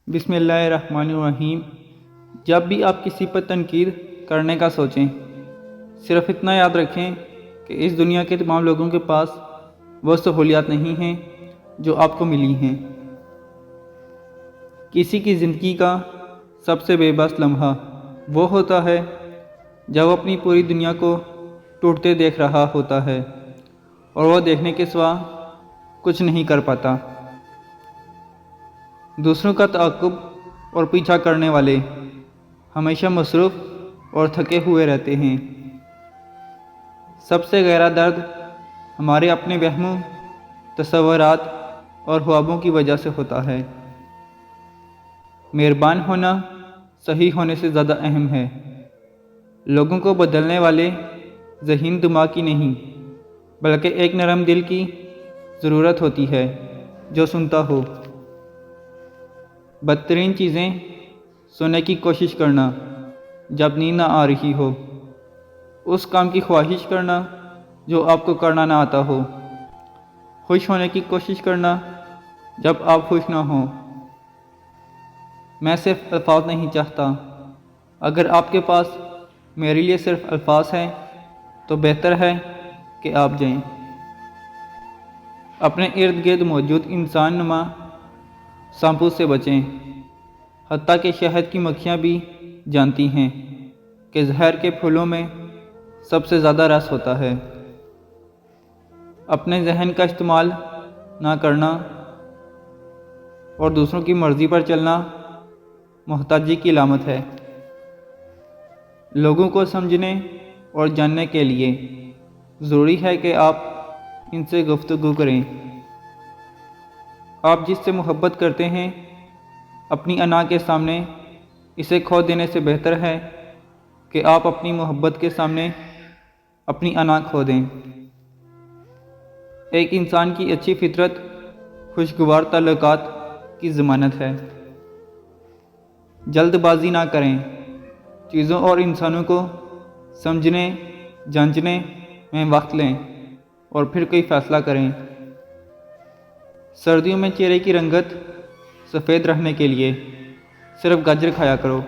بسم اللہ الرحمن الرحیم۔ جب بھی آپ کسی پر تنقید کرنے کا سوچیں، صرف اتنا یاد رکھیں کہ اس دنیا کے تمام لوگوں کے پاس وہ سہولیات نہیں ہیں جو آپ کو ملی ہیں۔ کسی کی زندگی کا سب سے بے بس لمحہ وہ ہوتا ہے جب وہ اپنی پوری دنیا کو ٹوٹتے دیکھ رہا ہوتا ہے اور وہ دیکھنے کے سوا کچھ نہیں کر پاتا۔ دوسروں کا تعاقب اور پیچھا کرنے والے ہمیشہ مصروف اور تھکے ہوئے رہتے ہیں۔ سب سے گہرا درد ہمارے اپنے وہموں، تصورات اور خوابوں کی وجہ سے ہوتا ہے۔ مہربان ہونا صحیح ہونے سے زیادہ اہم ہے۔ لوگوں کو بدلنے والے ذہین دماغ کی نہیں، بلکہ ایک نرم دل کی ضرورت ہوتی ہے جو سنتا ہو۔ بدترین چیزیں سونے کی کوشش کرنا جب نیند نہ آ رہی ہو، اس کام کی خواہش کرنا جو آپ کو کرنا نہ آتا ہو، خوش ہونے کی کوشش کرنا جب آپ خوش نہ ہوں۔ میں صرف الفاظ نہیں چاہتا، اگر آپ کے پاس میرے لیے صرف الفاظ ہیں تو بہتر ہے کہ آپ جائیں۔ اپنے ارد گرد موجود انسان نما سانپوں سے بچیں، حتیٰ کہ شہد کی مکھیاں بھی جانتی ہیں کہ زہر کے پھولوں میں سب سے زیادہ رس ہوتا ہے۔ اپنے ذہن کا استعمال نہ کرنا اور دوسروں کی مرضی پر چلنا محتاجی کی علامت ہے۔ لوگوں کو سمجھنے اور جاننے کے لیے ضروری ہے کہ آپ ان سے گفتگو کریں۔ آپ جس سے محبت کرتے ہیں، اپنی انا کے سامنے اسے کھو دینے سے بہتر ہے کہ آپ اپنی محبت کے سامنے اپنی انا کھو دیں۔ ایک انسان کی اچھی فطرت خوشگوار تعلقات کی ضمانت ہے۔ جلد بازی نہ کریں، چیزوں اور انسانوں کو سمجھنے جانچنے میں وقت لیں اور پھر کوئی فیصلہ کریں۔ سردیوں میں چہرے کی رنگت سفید رکھنے کے لیے صرف گاجر کھایا کرو۔